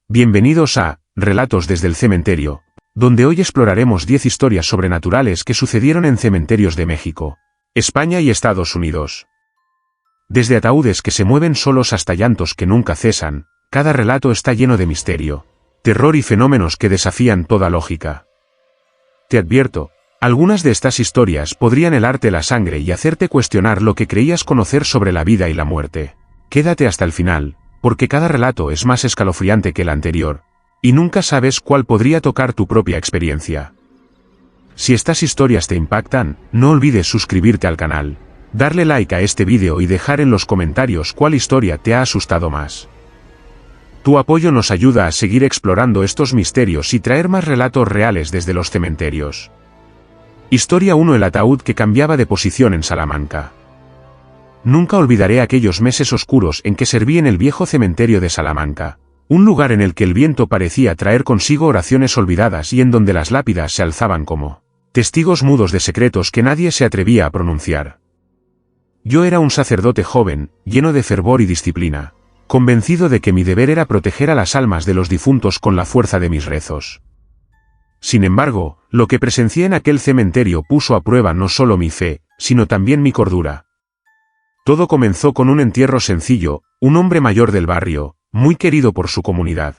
Bienvenidos a Relatos desde el Cementerio, donde hoy exploraremos 10 historias sobrenaturales que sucedieron en cementerios de México, España y Estados Unidos. Desde ataúdes que se mueven solos hasta llantos que nunca cesan, cada relato está lleno de misterio, terror y fenómenos que desafían toda lógica. Te advierto, algunas de estas historias podrían helarte la sangre y hacerte cuestionar lo que creías conocer sobre la vida y la muerte. Quédate hasta el final, porque cada relato es más escalofriante que el anterior, y nunca sabes cuál podría tocar tu propia experiencia. Si estas historias te impactan, no olvides suscribirte al canal, darle like a este vídeo y dejar en los comentarios cuál historia te ha asustado más. Tu apoyo nos ayuda a seguir explorando estos misterios y traer más relatos reales desde los cementerios. Historia 1: El ataúd que cambiaba de posición en Salamanca. Nunca olvidaré aquellos meses oscuros en que serví en el viejo cementerio de Salamanca, un lugar en el que el viento parecía traer consigo oraciones olvidadas y en donde las lápidas se alzaban como testigos mudos de secretos que nadie se atrevía a pronunciar. Yo era un sacerdote joven, lleno de fervor y disciplina, convencido de que mi deber era proteger a las almas de los difuntos con la fuerza de mis rezos. Sin embargo, lo que presencié en aquel cementerio puso a prueba no solo mi fe, sino también mi cordura. Todo comenzó con un entierro sencillo, un hombre mayor del barrio, muy querido por su comunidad.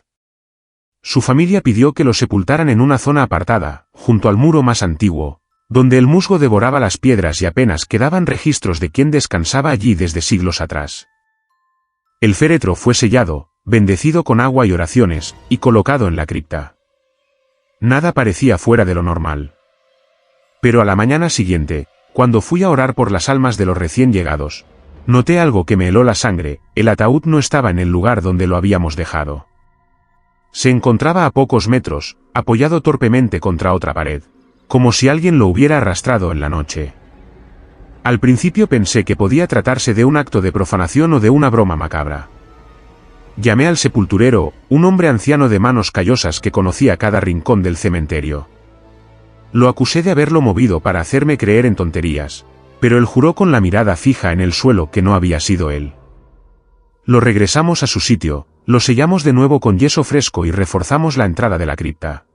Su familia pidió que lo sepultaran en una zona apartada, junto al muro más antiguo, donde el musgo devoraba las piedras y apenas quedaban registros de quién descansaba allí desde siglos atrás. El féretro fue sellado, bendecido con agua y oraciones, y colocado en la cripta. Nada parecía fuera de lo normal. Pero a la mañana siguiente, cuando fui a orar por las almas de los recién llegados, noté algo que me heló la sangre: el ataúd no estaba en el lugar donde lo habíamos dejado. Se encontraba a pocos metros, apoyado torpemente contra otra pared, como si alguien lo hubiera arrastrado en la noche. Al principio pensé que podía tratarse de un acto de profanación o de una broma macabra. Llamé al sepulturero, un hombre anciano de manos callosas que conocía cada rincón del cementerio. Lo acusé de haberlo movido para hacerme creer en tonterías, pero él juró con la mirada fija en el suelo que no había sido él. Lo regresamos a su sitio, lo sellamos de nuevo con yeso fresco y reforzamos la entrada de la cripta.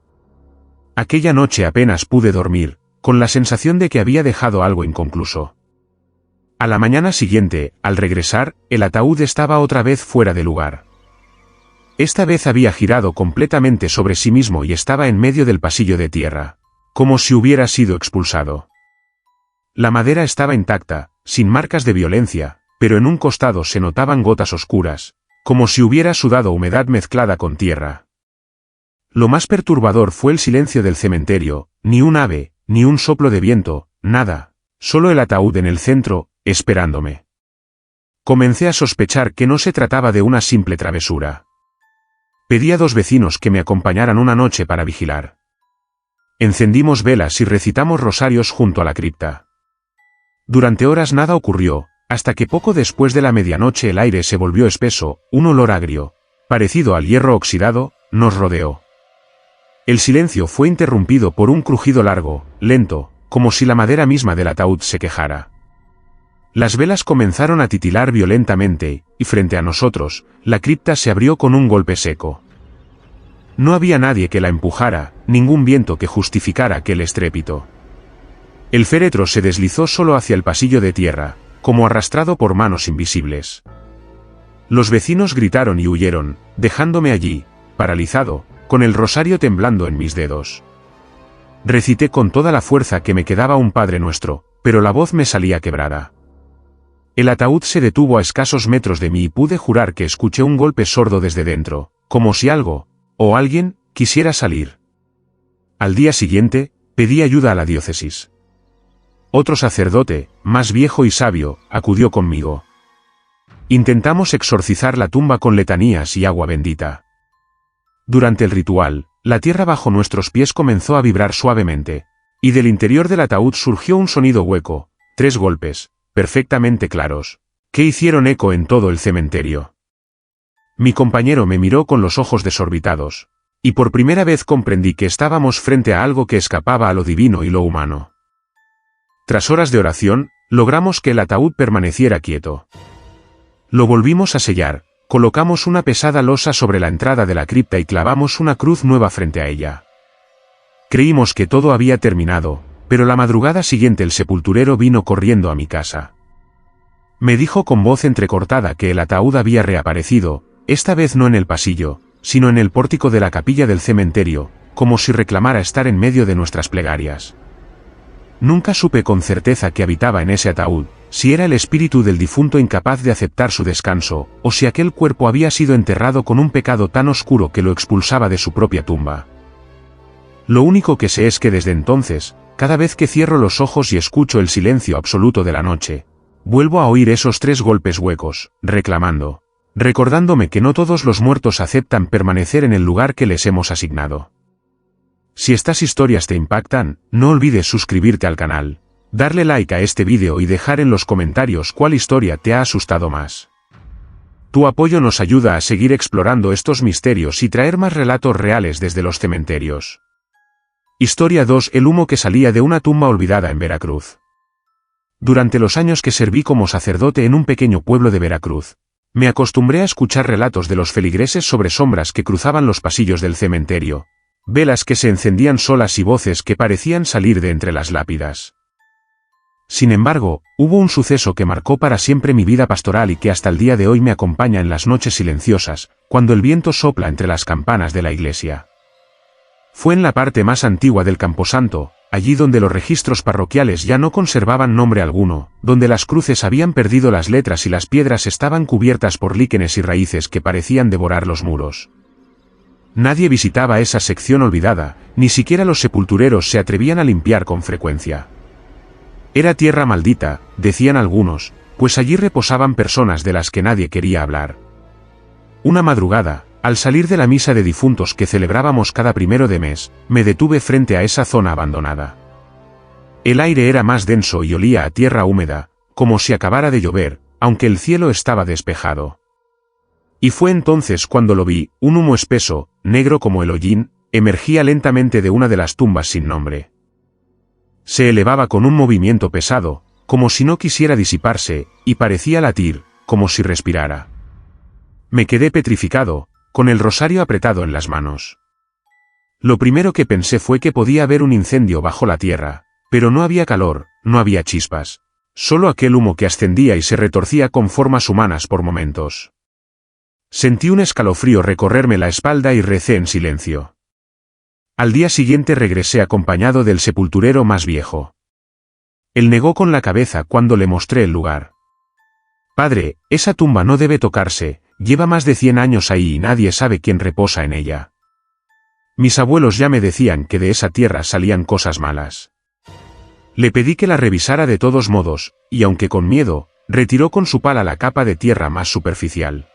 Aquella noche apenas pude dormir, con la sensación de que había dejado algo inconcluso. A la mañana siguiente, al regresar, el ataúd estaba otra vez fuera de lugar. Esta vez había girado completamente sobre sí mismo y estaba en medio del pasillo de tierra, como si hubiera sido expulsado. La madera estaba intacta, sin marcas de violencia, pero en un costado se notaban gotas oscuras, como si hubiera sudado humedad mezclada con tierra. Lo más perturbador fue el silencio del cementerio: ni un ave, ni un soplo de viento, nada, solo el ataúd en el centro, esperándome. Comencé a sospechar que no se trataba de una simple travesura. Pedí a 2 vecinos que me acompañaran una noche para vigilar. Encendimos velas y recitamos rosarios junto a la cripta. Durante horas nada ocurrió, hasta que poco después de la medianoche el aire se volvió espeso, un olor agrio, parecido al hierro oxidado, nos rodeó. El silencio fue interrumpido por un crujido largo, lento, como si la madera misma del ataúd se quejara. Las velas comenzaron a titilar violentamente, y frente a nosotros, la cripta se abrió con un golpe seco. No había nadie que la empujara, ningún viento que justificara aquel estrépito. El féretro se deslizó solo hacia el pasillo de tierra, como arrastrado por manos invisibles. Los vecinos gritaron y huyeron, dejándome allí, paralizado, con el rosario temblando en mis dedos. Recité con toda la fuerza que me quedaba un Padre Nuestro, pero la voz me salía quebrada. El ataúd se detuvo a escasos metros de mí y pude jurar que escuché un golpe sordo desde dentro, como si algo, o alguien, quisiera salir. Al día siguiente, pedí ayuda a la diócesis. Otro sacerdote, más viejo y sabio, acudió conmigo. Intentamos exorcizar la tumba con letanías y agua bendita. Durante el ritual, la tierra bajo nuestros pies comenzó a vibrar suavemente, y del interior del ataúd surgió un sonido hueco: 3 golpes, perfectamente claros, que hicieron eco en todo el cementerio. Mi compañero me miró con los ojos desorbitados, y por primera vez comprendí que estábamos frente a algo que escapaba a lo divino y lo humano. Tras horas de oración, logramos que el ataúd permaneciera quieto. Lo volvimos a sellar, Colocamos una pesada losa sobre la entrada de la cripta y clavamos una cruz nueva frente a ella. Creímos que todo había terminado, pero la madrugada siguiente el sepulturero vino corriendo a mi casa. Me dijo con voz entrecortada que el ataúd había reaparecido, esta vez no en el pasillo, sino en el pórtico de la capilla del cementerio, como si reclamara estar en medio de nuestras plegarias. Nunca supe con certeza que habitaba en ese ataúd, si era el espíritu del difunto incapaz de aceptar su descanso, o si aquel cuerpo había sido enterrado con un pecado tan oscuro que lo expulsaba de su propia tumba. Lo único que sé es que desde entonces, cada vez que cierro los ojos y escucho el silencio absoluto de la noche, vuelvo a oír esos 3 golpes huecos, reclamando, recordándome que no todos los muertos aceptan permanecer en el lugar que les hemos asignado. Si estas historias te impactan, no olvides suscribirte al canal, darle like a este vídeo y dejar en los comentarios cuál historia te ha asustado más. Tu apoyo nos ayuda a seguir explorando estos misterios y traer más relatos reales desde los cementerios. Historia 2: El humo que salía de una tumba olvidada en Veracruz. Durante los años que serví como sacerdote en un pequeño pueblo de Veracruz, me acostumbré a escuchar relatos de los feligreses sobre sombras que cruzaban los pasillos del cementerio, velas que se encendían solas y voces que parecían salir de entre las lápidas. Sin embargo, hubo un suceso que marcó para siempre mi vida pastoral y que hasta el día de hoy me acompaña en las noches silenciosas, cuando el viento sopla entre las campanas de la iglesia. Fue en la parte más antigua del camposanto, allí donde los registros parroquiales ya no conservaban nombre alguno, donde las cruces habían perdido las letras y las piedras estaban cubiertas por líquenes y raíces que parecían devorar los muros. Nadie visitaba esa sección olvidada, ni siquiera los sepultureros se atrevían a limpiar con frecuencia. Era tierra maldita, decían algunos, pues allí reposaban personas de las que nadie quería hablar. Una madrugada, al salir de la misa de difuntos que celebrábamos cada 1 de mes, me detuve frente a esa zona abandonada. El aire era más denso y olía a tierra húmeda, como si acabara de llover, aunque el cielo estaba despejado. Y fue entonces cuando lo vi: un humo espeso, negro como el hollín, emergía lentamente de una de las tumbas sin nombre. Se elevaba con un movimiento pesado, como si no quisiera disiparse, y parecía latir, como si respirara. Me quedé petrificado, con el rosario apretado en las manos. Lo primero que pensé fue que podía haber un incendio bajo la tierra, pero no había calor, no había chispas, solo aquel humo que ascendía y se retorcía con formas humanas por momentos. Sentí un escalofrío recorrerme la espalda y recé en silencio. Al día siguiente regresé acompañado del sepulturero más viejo. Él negó con la cabeza cuando le mostré el lugar. «Padre, esa tumba no debe tocarse, lleva más de 100 años ahí y nadie sabe quién reposa en ella. Mis abuelos ya me decían que de esa tierra salían cosas malas». Le pedí que la revisara de todos modos, y aunque con miedo, retiró con su pala la capa de tierra más superficial.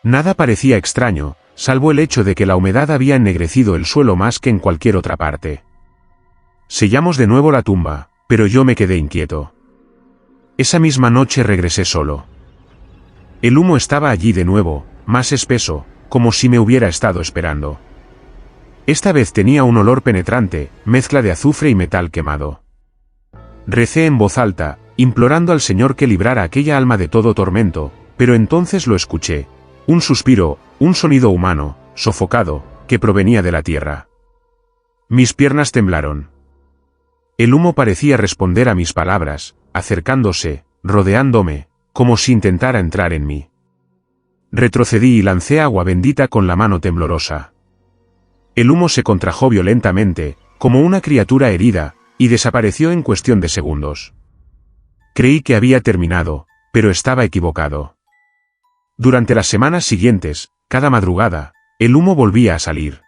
Nada parecía extraño, salvo el hecho de que la humedad había ennegrecido el suelo más que en cualquier otra parte. Sellamos de nuevo la tumba, pero yo me quedé inquieto. Esa misma noche regresé solo. El humo estaba allí de nuevo, más espeso, como si me hubiera estado esperando. Esta vez tenía un olor penetrante, mezcla de azufre y metal quemado. Recé en voz alta, implorando al Señor que librara a aquella alma de todo tormento, pero entonces lo escuché. Un suspiro, un sonido humano, sofocado, que provenía de la tierra. Mis piernas temblaron. El humo parecía responder a mis palabras, acercándose, rodeándome, como si intentara entrar en mí. Retrocedí y lancé agua bendita con la mano temblorosa. El humo se contrajo violentamente, como una criatura herida, y desapareció en cuestión de segundos. Creí que había terminado, pero estaba equivocado. Durante las semanas siguientes, cada madrugada, el humo volvía a salir.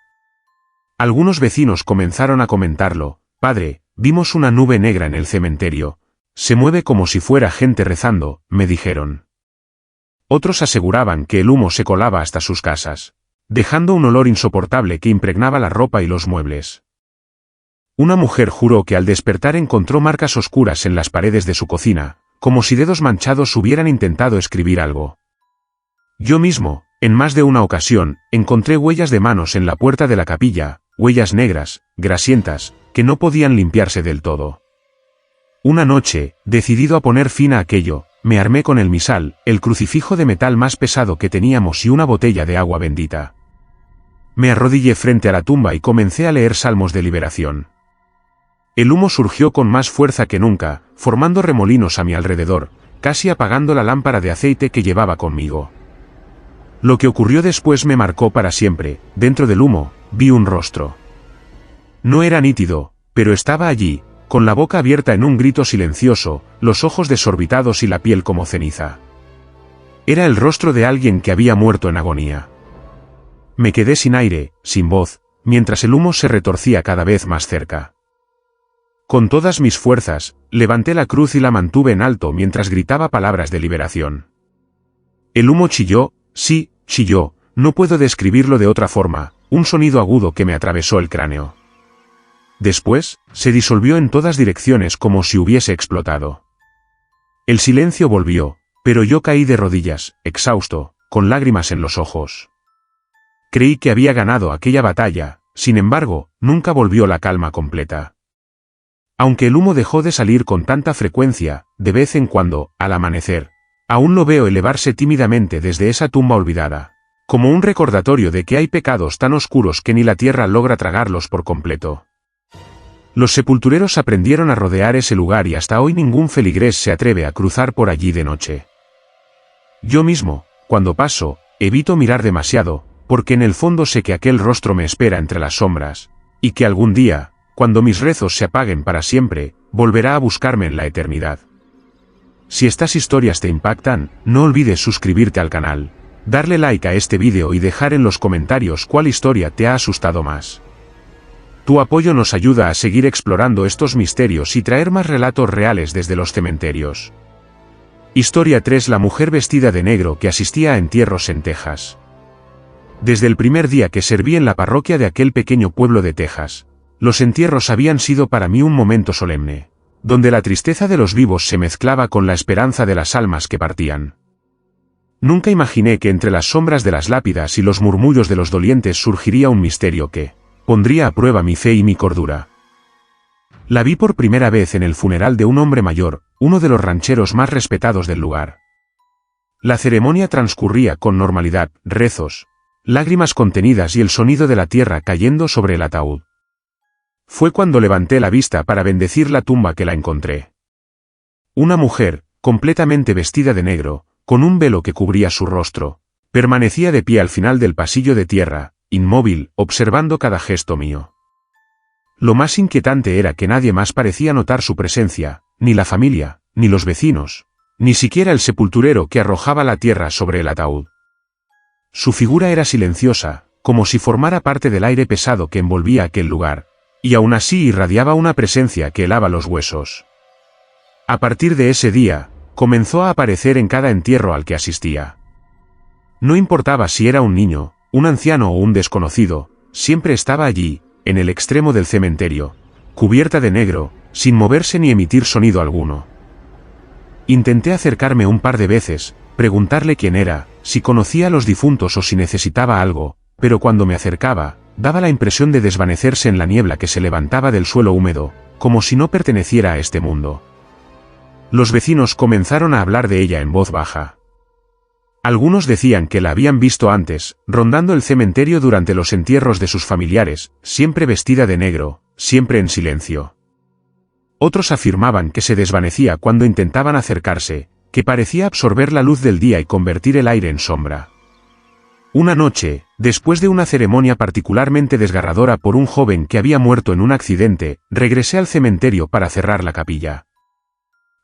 Algunos vecinos comenzaron a comentarlo: «Padre, vimos una nube negra en el cementerio. Se mueve como si fuera gente rezando», me dijeron. Otros aseguraban que el humo se colaba hasta sus casas, dejando un olor insoportable que impregnaba la ropa y los muebles. Una mujer juró que al despertar encontró marcas oscuras en las paredes de su cocina, como si dedos manchados hubieran intentado escribir algo. Yo mismo, en más de una ocasión, encontré huellas de manos en la puerta de la capilla, huellas negras, grasientas, que no podían limpiarse del todo. Una noche, decidido a poner fin a aquello, me armé con el misal, el crucifijo de metal más pesado que teníamos y una botella de agua bendita. Me arrodillé frente a la tumba y comencé a leer salmos de liberación. El humo surgió con más fuerza que nunca, formando remolinos a mi alrededor, casi apagando la lámpara de aceite que llevaba conmigo. Lo que ocurrió después me marcó para siempre. Dentro del humo, vi un rostro. No era nítido, pero estaba allí, con la boca abierta en un grito silencioso, los ojos desorbitados y la piel como ceniza. Era el rostro de alguien que había muerto en agonía. Me quedé sin aire, sin voz, mientras el humo se retorcía cada vez más cerca. Con todas mis fuerzas, levanté la cruz y la mantuve en alto mientras gritaba palabras de liberación. El humo chilló, sí, chilló, no puedo describirlo de otra forma, un sonido agudo que me atravesó el cráneo. Después, se disolvió en todas direcciones como si hubiese explotado. El silencio volvió, pero yo caí de rodillas, exhausto, con lágrimas en los ojos. Creí que había ganado aquella batalla, sin embargo, nunca volvió la calma completa. Aunque el humo dejó de salir con tanta frecuencia, de vez en cuando, al amanecer, aún lo veo elevarse tímidamente desde esa tumba olvidada, como un recordatorio de que hay pecados tan oscuros que ni la tierra logra tragarlos por completo. Los sepultureros aprendieron a rodear ese lugar y hasta hoy ningún feligrés se atreve a cruzar por allí de noche. Yo mismo, cuando paso, evito mirar demasiado, porque en el fondo sé que aquel rostro me espera entre las sombras, y que algún día, cuando mis rezos se apaguen para siempre, volverá a buscarme en la eternidad. Si estas historias te impactan, no olvides suscribirte al canal, darle like a este vídeo y dejar en los comentarios cuál historia te ha asustado más. Tu apoyo nos ayuda a seguir explorando estos misterios y traer más relatos reales desde los cementerios. Historia 3: La mujer vestida de negro que asistía a entierros en Texas. Desde el primer día que serví en la parroquia de aquel pequeño pueblo de Texas, los entierros habían sido para mí un momento solemne, donde la tristeza de los vivos se mezclaba con la esperanza de las almas que partían. Nunca imaginé que entre las sombras de las lápidas y los murmullos de los dolientes surgiría un misterio que pondría a prueba mi fe y mi cordura. La vi por primera vez en el funeral de un hombre mayor, uno de los rancheros más respetados del lugar. La ceremonia transcurría con normalidad, rezos, lágrimas contenidas y el sonido de la tierra cayendo sobre el ataúd. Fue cuando levanté la vista para bendecir la tumba que la encontré. Una mujer, completamente vestida de negro, con un velo que cubría su rostro, permanecía de pie al final del pasillo de tierra, inmóvil, observando cada gesto mío. Lo más inquietante era que nadie más parecía notar su presencia, ni la familia, ni los vecinos, ni siquiera el sepulturero que arrojaba la tierra sobre el ataúd. Su figura era silenciosa, como si formara parte del aire pesado que envolvía aquel lugar, y aún así irradiaba una presencia que helaba los huesos. A partir de ese día, comenzó a aparecer en cada entierro al que asistía. No importaba si era un niño, un anciano o un desconocido, siempre estaba allí, en el extremo del cementerio, cubierta de negro, sin moverse ni emitir sonido alguno. Intenté acercarme un par de veces, preguntarle quién era, si conocía a los difuntos o si necesitaba algo, pero cuando me acercaba, daba la impresión de desvanecerse en la niebla que se levantaba del suelo húmedo, como si no perteneciera a este mundo. Los vecinos comenzaron a hablar de ella en voz baja. Algunos decían que la habían visto antes, rondando el cementerio durante los entierros de sus familiares, siempre vestida de negro, siempre en silencio. Otros afirmaban que se desvanecía cuando intentaban acercarse, que parecía absorber la luz del día y convertir el aire en sombra. Una noche, después de una ceremonia particularmente desgarradora por un joven que había muerto en un accidente, regresé al cementerio para cerrar la capilla.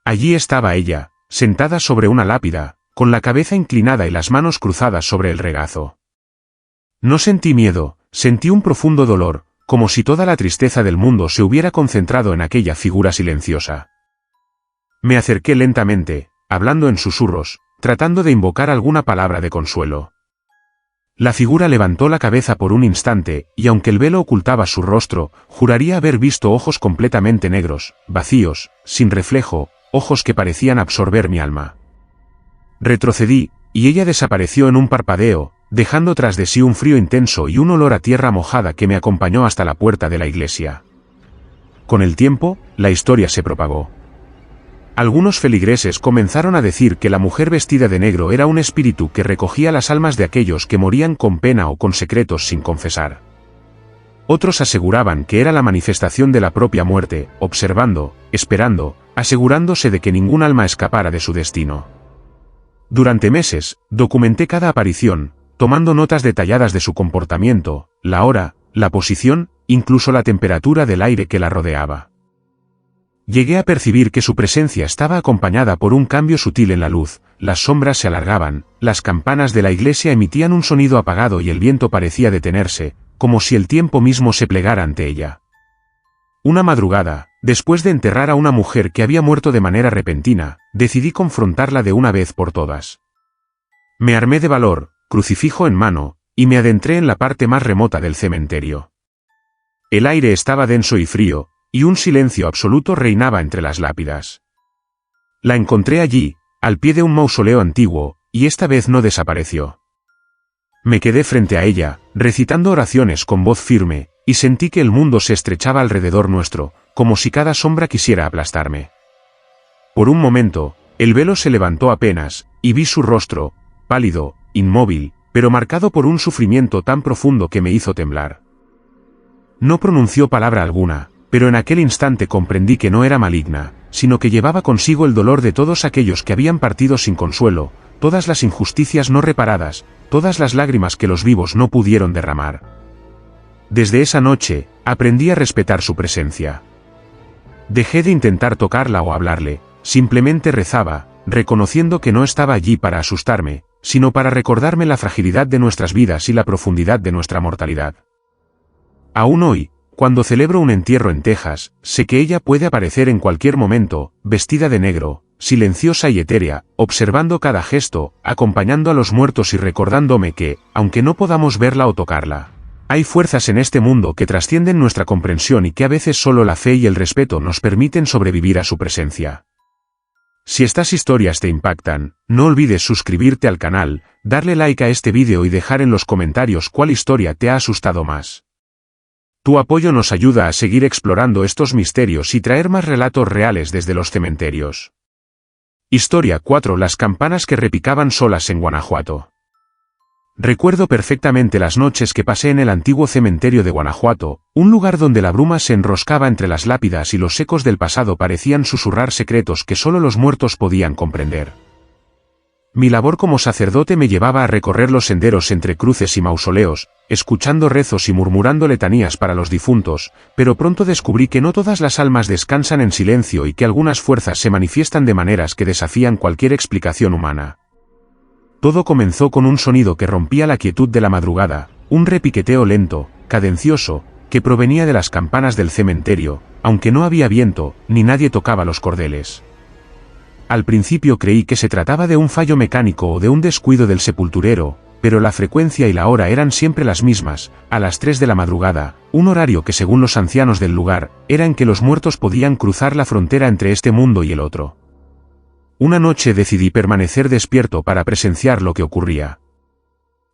Allí estaba ella, sentada sobre una lápida, con la cabeza inclinada y las manos cruzadas sobre el regazo. No sentí miedo, sentí un profundo dolor, como si toda la tristeza del mundo se hubiera concentrado en aquella figura silenciosa. Me acerqué lentamente, hablando en susurros, tratando de invocar alguna palabra de consuelo. La figura levantó la cabeza por un instante, y aunque el velo ocultaba su rostro, juraría haber visto ojos completamente negros, vacíos, sin reflejo, ojos que parecían absorber mi alma. Retrocedí, y ella desapareció en un parpadeo, dejando tras de sí un frío intenso y un olor a tierra mojada que me acompañó hasta la puerta de la iglesia. Con el tiempo, la historia se propagó. Algunos feligreses comenzaron a decir que la mujer vestida de negro era un espíritu que recogía las almas de aquellos que morían con pena o con secretos sin confesar. Otros aseguraban que era la manifestación de la propia muerte, observando, esperando, asegurándose de que ningún alma escapara de su destino. Durante meses, documenté cada aparición, tomando notas detalladas de su comportamiento, la hora, la posición, incluso la temperatura del aire que la rodeaba. Llegué a percibir que su presencia estaba acompañada por un cambio sutil en la luz, las sombras se alargaban, las campanas de la iglesia emitían un sonido apagado y el viento parecía detenerse, como si el tiempo mismo se plegara ante ella. Una madrugada, después de enterrar a una mujer que había muerto de manera repentina, decidí confrontarla de una vez por todas. Me armé de valor, crucifijo en mano, y me adentré en la parte más remota del cementerio. El aire estaba denso y frío, y un silencio absoluto reinaba entre las lápidas. La encontré allí, al pie de un mausoleo antiguo, y esta vez no desapareció. Me quedé frente a ella, recitando oraciones con voz firme, y sentí que el mundo se estrechaba alrededor nuestro, como si cada sombra quisiera aplastarme. Por un momento, el velo se levantó apenas, y vi su rostro, pálido, inmóvil, pero marcado por un sufrimiento tan profundo que me hizo temblar. No pronunció palabra alguna, pero en aquel instante comprendí que no era maligna, sino que llevaba consigo el dolor de todos aquellos que habían partido sin consuelo, todas las injusticias no reparadas, todas las lágrimas que los vivos no pudieron derramar. Desde esa noche, aprendí a respetar su presencia. Dejé de intentar tocarla o hablarle, simplemente rezaba, reconociendo que no estaba allí para asustarme, sino para recordarme la fragilidad de nuestras vidas y la profundidad de nuestra mortalidad. Aún hoy, cuando celebro un entierro en Texas, sé que ella puede aparecer en cualquier momento, vestida de negro, silenciosa y etérea, observando cada gesto, acompañando a los muertos y recordándome que, aunque no podamos verla o tocarla, hay fuerzas en este mundo que trascienden nuestra comprensión y que a veces solo la fe y el respeto nos permiten sobrevivir a su presencia. Si estas historias te impactan, no olvides suscribirte al canal, darle like a este vídeo y dejar en los comentarios cuál historia te ha asustado más. Tu apoyo nos ayuda a seguir explorando estos misterios y traer más relatos reales desde los cementerios. Historia 4: Las campanas que repicaban solas en Guanajuato. Recuerdo perfectamente las noches que pasé en el antiguo cementerio de Guanajuato, un lugar donde la bruma se enroscaba entre las lápidas y los ecos del pasado parecían susurrar secretos que solo los muertos podían comprender. Mi labor como sacerdote me llevaba a recorrer los senderos entre cruces y mausoleos, escuchando rezos y murmurando letanías para los difuntos, pero pronto descubrí que no todas las almas descansan en silencio y que algunas fuerzas se manifiestan de maneras que desafían cualquier explicación humana. Todo comenzó con un sonido que rompía la quietud de la madrugada, un repiqueteo lento, cadencioso, que provenía de las campanas del cementerio, aunque no había viento, ni nadie tocaba los cordeles. Al principio creí que se trataba de un fallo mecánico o de un descuido del sepulturero, pero la frecuencia y la hora eran siempre las mismas, a las 3 de la madrugada, un horario que según los ancianos del lugar, era en que los muertos podían cruzar la frontera entre este mundo y el otro. Una noche decidí permanecer despierto para presenciar lo que ocurría.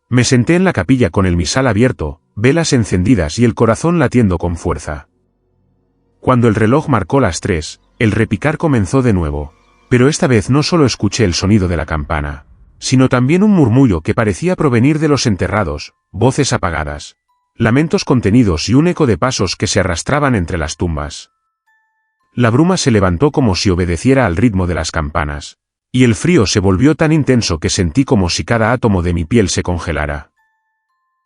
Me senté en la capilla con el misal abierto, velas encendidas y el corazón latiendo con fuerza. Cuando el reloj marcó las 3, el repicar comenzó de nuevo. Pero esta vez no solo escuché el sonido de la campana, sino también un murmullo que parecía provenir de los enterrados, voces apagadas, lamentos contenidos y un eco de pasos que se arrastraban entre las tumbas. La bruma se levantó como si obedeciera al ritmo de las campanas, y el frío se volvió tan intenso que sentí como si cada átomo de mi piel se congelara.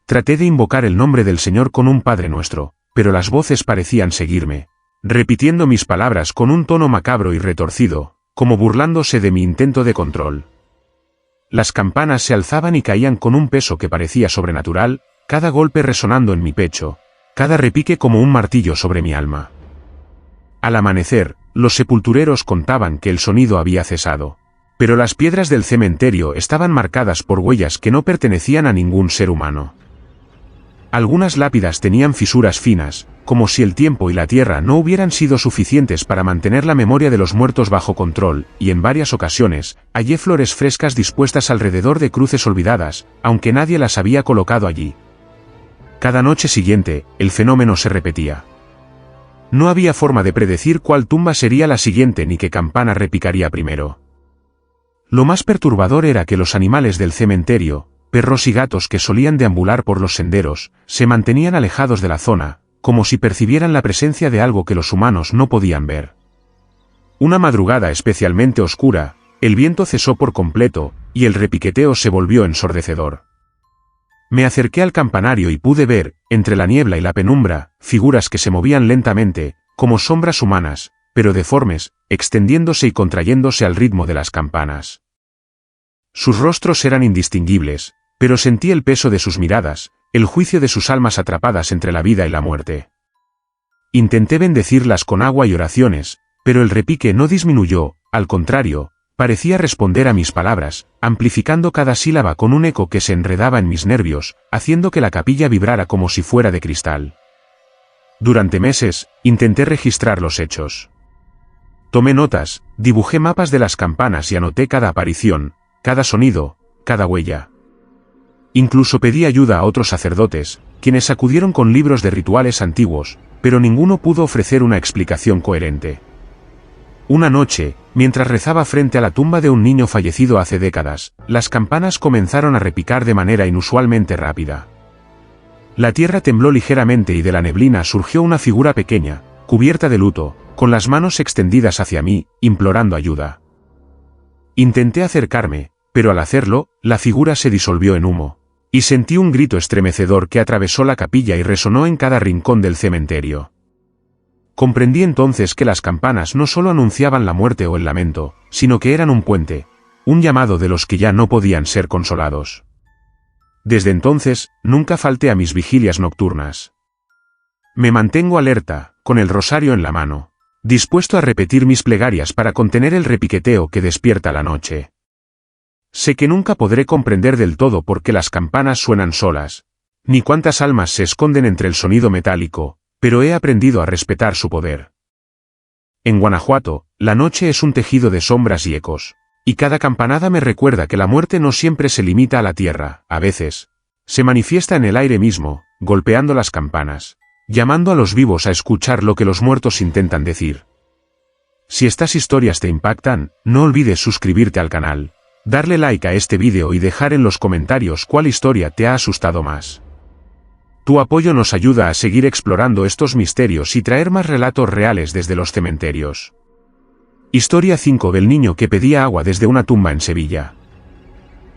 Traté de invocar el nombre del Señor con un Padre Nuestro, pero las voces parecían seguirme, repitiendo mis palabras con un tono macabro y retorcido, como burlándose de mi intento de control. Las campanas se alzaban y caían con un peso que parecía sobrenatural, cada golpe resonando en mi pecho, cada repique como un martillo sobre mi alma. Al amanecer, los sepultureros contaban que el sonido había cesado, pero las piedras del cementerio estaban marcadas por huellas que no pertenecían a ningún ser humano. Algunas lápidas tenían fisuras finas, como si el tiempo y la tierra no hubieran sido suficientes para mantener la memoria de los muertos bajo control, y en varias ocasiones, hallé flores frescas dispuestas alrededor de cruces olvidadas, aunque nadie las había colocado allí. Cada noche siguiente, el fenómeno se repetía. No había forma de predecir cuál tumba sería la siguiente ni qué campana repicaría primero. Lo más perturbador era que los animales del cementerio, perros y gatos que solían deambular por los senderos, se mantenían alejados de la zona, como si percibieran la presencia de algo que los humanos no podían ver. Una madrugada especialmente oscura, el viento cesó por completo, y el repiqueteo se volvió ensordecedor. Me acerqué al campanario y pude ver, entre la niebla y la penumbra, figuras que se movían lentamente, como sombras humanas, pero deformes, extendiéndose y contrayéndose al ritmo de las campanas. Sus rostros eran indistinguibles, pero sentí el peso de sus miradas, el juicio de sus almas atrapadas entre la vida y la muerte. Intenté bendecirlas con agua y oraciones, pero el repique no disminuyó, al contrario, parecía responder a mis palabras, amplificando cada sílaba con un eco que se enredaba en mis nervios, haciendo que la capilla vibrara como si fuera de cristal. Durante meses, intenté registrar los hechos. Tomé notas, dibujé mapas de las campanas y anoté cada aparición, cada sonido, cada huella. Incluso pedí ayuda a otros sacerdotes, quienes acudieron con libros de rituales antiguos, pero ninguno pudo ofrecer una explicación coherente. Una noche, mientras rezaba frente a la tumba de un niño fallecido hace décadas, las campanas comenzaron a repicar de manera inusualmente rápida. La tierra tembló ligeramente y de la neblina surgió una figura pequeña, cubierta de luto, con las manos extendidas hacia mí, implorando ayuda. Intenté acercarme, pero al hacerlo, la figura se disolvió en humo, y sentí un grito estremecedor que atravesó la capilla y resonó en cada rincón del cementerio. Comprendí entonces que las campanas no solo anunciaban la muerte o el lamento, sino que eran un puente, un llamado de los que ya no podían ser consolados. Desde entonces, nunca falté a mis vigilias nocturnas. Me mantengo alerta, con el rosario en la mano, dispuesto a repetir mis plegarias para contener el repiqueteo que despierta la noche. Sé que nunca podré comprender del todo por qué las campanas suenan solas, ni cuántas almas se esconden entre el sonido metálico, pero he aprendido a respetar su poder. En Guanajuato, la noche es un tejido de sombras y ecos, y cada campanada me recuerda que la muerte no siempre se limita a la tierra, a veces, se manifiesta en el aire mismo, golpeando las campanas, llamando a los vivos a escuchar lo que los muertos intentan decir. Si estas historias te impactan, no olvides suscribirte al canal, darle like a este vídeo y dejar en los comentarios cuál historia te ha asustado más. Tu apoyo nos ayuda a seguir explorando estos misterios y traer más relatos reales desde los cementerios. Historia 5 del niño que pedía agua desde una tumba en Sevilla.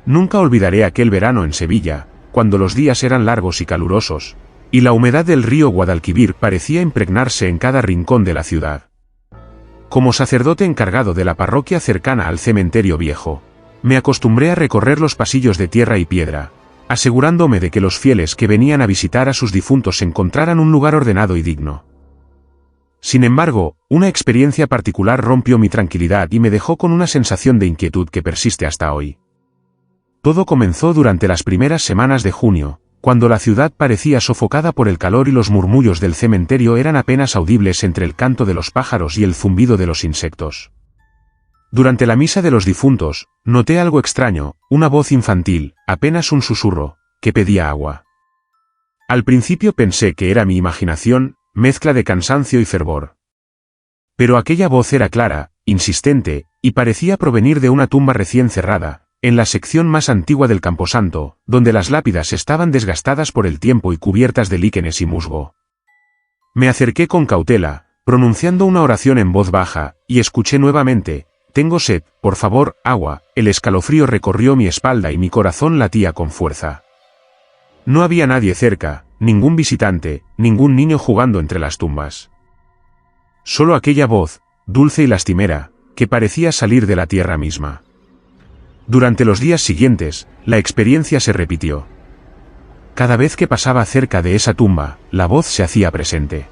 Nunca olvidaré aquel verano en Sevilla, cuando los días eran largos y calurosos, y la humedad del río Guadalquivir parecía impregnarse en cada rincón de la ciudad. Como sacerdote encargado de la parroquia cercana al cementerio viejo, me acostumbré a recorrer los pasillos de tierra y piedra, asegurándome de que los fieles que venían a visitar a sus difuntos encontraran un lugar ordenado y digno. Sin embargo, una experiencia particular rompió mi tranquilidad y me dejó con una sensación de inquietud que persiste hasta hoy. Todo comenzó durante las primeras semanas de junio, cuando la ciudad parecía sofocada por el calor y los murmullos del cementerio eran apenas audibles entre el canto de los pájaros y el zumbido de los insectos. Durante la misa de los difuntos, noté algo extraño, una voz infantil, apenas un susurro, que pedía agua. Al principio pensé que era mi imaginación, mezcla de cansancio y fervor. Pero aquella voz era clara, insistente, y parecía provenir de una tumba recién cerrada, en la sección más antigua del camposanto, donde las lápidas estaban desgastadas por el tiempo y cubiertas de líquenes y musgo. Me acerqué con cautela, pronunciando una oración en voz baja, y escuché nuevamente: «Tengo sed, por favor, agua». El escalofrío recorrió mi espalda y mi corazón latía con fuerza. No había nadie cerca, ningún visitante, ningún niño jugando entre las tumbas. Solo aquella voz, dulce y lastimera, que parecía salir de la tierra misma. Durante los días siguientes, la experiencia se repitió. Cada vez que pasaba cerca de esa tumba, la voz se hacía presente.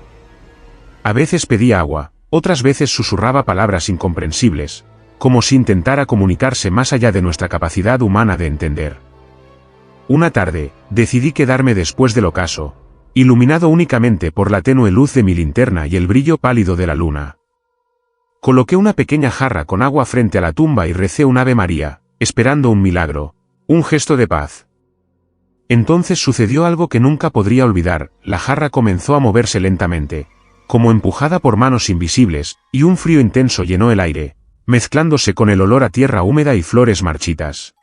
A veces pedía agua, otras veces susurraba palabras incomprensibles, como si intentara comunicarse más allá de nuestra capacidad humana de entender. Una tarde, decidí quedarme después del ocaso, iluminado únicamente por la tenue luz de mi linterna y el brillo pálido de la luna. Coloqué una pequeña jarra con agua frente a la tumba y recé un Ave María, esperando un milagro, un gesto de paz. Entonces sucedió algo que nunca podría olvidar: la jarra comenzó a moverse lentamente, como empujada por manos invisibles, y un frío intenso llenó el aire, mezclándose con el olor a tierra húmeda y flores marchitas.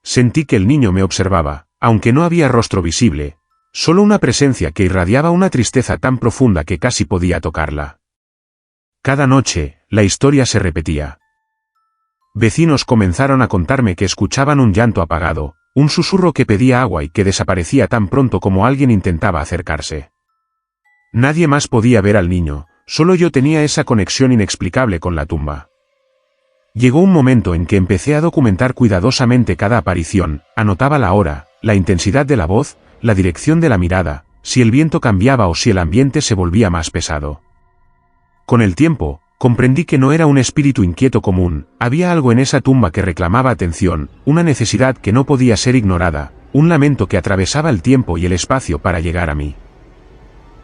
Sentí que el niño me observaba, aunque no había rostro visible, solo una presencia que irradiaba una tristeza tan profunda que casi podía tocarla. Cada noche, la historia se repetía. Vecinos comenzaron a contarme que escuchaban un llanto apagado, un susurro que pedía agua y que desaparecía tan pronto como alguien intentaba acercarse. Nadie más podía ver al niño, solo yo tenía esa conexión inexplicable con la tumba. Llegó un momento en que empecé a documentar cuidadosamente cada aparición, anotaba la hora, la intensidad de la voz, la dirección de la mirada, si el viento cambiaba o si el ambiente se volvía más pesado. Con el tiempo, comprendí que no era un espíritu inquieto común, había algo en esa tumba que reclamaba atención, una necesidad que no podía ser ignorada, un lamento que atravesaba el tiempo y el espacio para llegar a mí.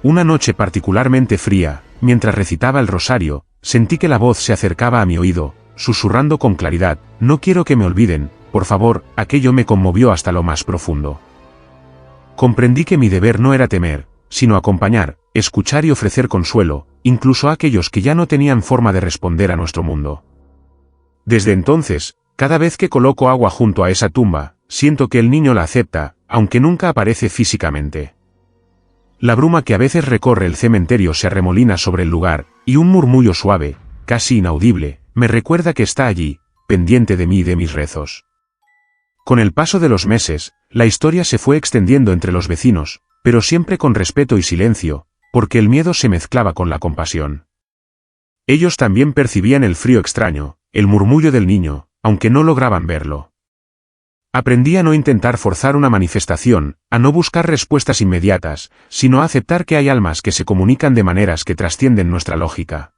Una noche particularmente fría, mientras recitaba el rosario, sentí que la voz se acercaba a mi oído, susurrando con claridad: no quiero que me olviden, por favor. Aquello me conmovió hasta lo más profundo. Comprendí que mi deber no era temer, sino acompañar, escuchar y ofrecer consuelo, incluso a aquellos que ya no tenían forma de responder a nuestro mundo. Desde entonces, cada vez que coloco agua junto a esa tumba, siento que el niño la acepta, aunque nunca aparece físicamente. La bruma que a veces recorre el cementerio se arremolina sobre el lugar, y un murmullo suave, casi inaudible, me recuerda que está allí, pendiente de mí y de mis rezos. Con el paso de los meses, la historia se fue extendiendo entre los vecinos, pero siempre con respeto y silencio, porque el miedo se mezclaba con la compasión. Ellos también percibían el frío extraño, el murmullo del niño, aunque no lograban verlo. Aprendí a no intentar forzar una manifestación, a no buscar respuestas inmediatas, sino a aceptar que hay almas que se comunican de maneras que trascienden nuestra lógica.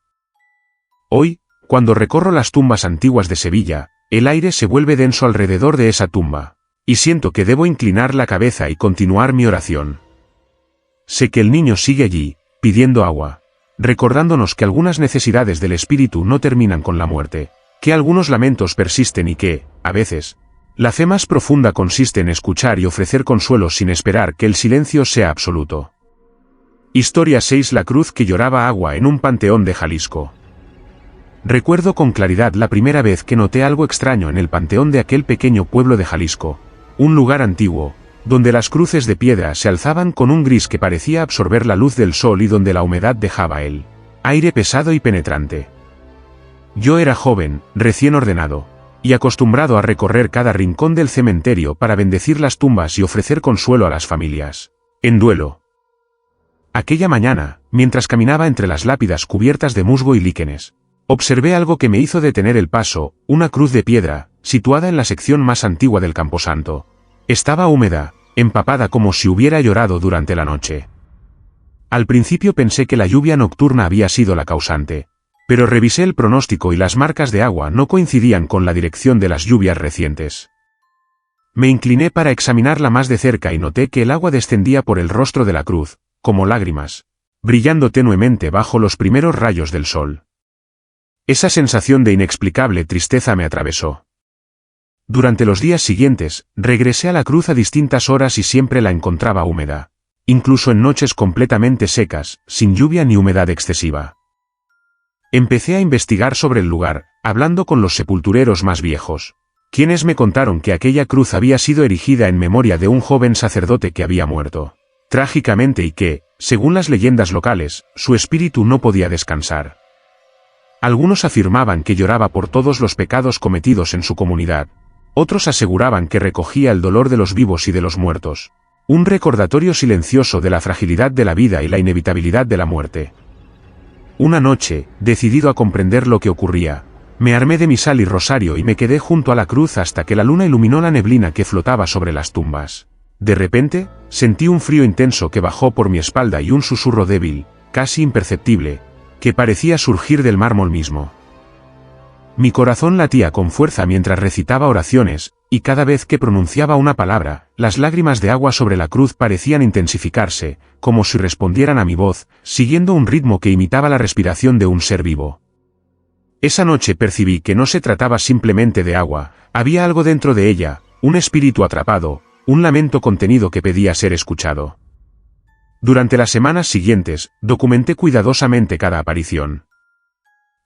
Hoy, cuando recorro las tumbas antiguas de Sevilla, el aire se vuelve denso alrededor de esa tumba, y siento que debo inclinar la cabeza y continuar mi oración. Sé que el niño sigue allí, pidiendo agua, recordándonos que algunas necesidades del espíritu no terminan con la muerte, que algunos lamentos persisten y que, a veces, la fe más profunda consiste en escuchar y ofrecer consuelo sin esperar que el silencio sea absoluto. Historia 6: La cruz que lloraba agua en un panteón de Jalisco. Recuerdo con claridad la primera vez que noté algo extraño en el panteón de aquel pequeño pueblo de Jalisco, un lugar antiguo, donde las cruces de piedra se alzaban con un gris que parecía absorber la luz del sol y donde la humedad dejaba el aire pesado y penetrante. Yo era joven, recién ordenado, y acostumbrado a recorrer cada rincón del cementerio para bendecir las tumbas y ofrecer consuelo a las familias en duelo. Aquella mañana, mientras caminaba entre las lápidas cubiertas de musgo y líquenes, observé algo que me hizo detener el paso: una cruz de piedra, situada en la sección más antigua del camposanto. Estaba húmeda, empapada como si hubiera llorado durante la noche. Al principio pensé que la lluvia nocturna había sido la causante, pero revisé el pronóstico y las marcas de agua no coincidían con la dirección de las lluvias recientes. Me incliné para examinarla más de cerca y noté que el agua descendía por el rostro de la cruz, como lágrimas, brillando tenuemente bajo los primeros rayos del sol. Esa sensación de inexplicable tristeza me atravesó. Durante los días siguientes, regresé a la cruz a distintas horas y siempre la encontraba húmeda, incluso en noches completamente secas, sin lluvia ni humedad excesiva. Empecé a investigar sobre el lugar, hablando con los sepultureros más viejos, quienes me contaron que aquella cruz había sido erigida en memoria de un joven sacerdote que había muerto trágicamente y que, según las leyendas locales, su espíritu no podía descansar. Algunos afirmaban que lloraba por todos los pecados cometidos en su comunidad. Otros aseguraban que recogía el dolor de los vivos y de los muertos. Un recordatorio silencioso de la fragilidad de la vida y la inevitabilidad de la muerte. Una noche, decidido a comprender lo que ocurría, me armé de misal y rosario y me quedé junto a la cruz hasta que la luna iluminó la neblina que flotaba sobre las tumbas. De repente, sentí un frío intenso que bajó por mi espalda y un susurro débil, casi imperceptible, que parecía surgir del mármol mismo. Mi corazón latía con fuerza mientras recitaba oraciones, y cada vez que pronunciaba una palabra, las lágrimas de agua sobre la cruz parecían intensificarse, como si respondieran a mi voz, siguiendo un ritmo que imitaba la respiración de un ser vivo. Esa noche percibí que no se trataba simplemente de agua, había algo dentro de ella, un espíritu atrapado, un lamento contenido que pedía ser escuchado. Durante las semanas siguientes, documenté cuidadosamente cada aparición.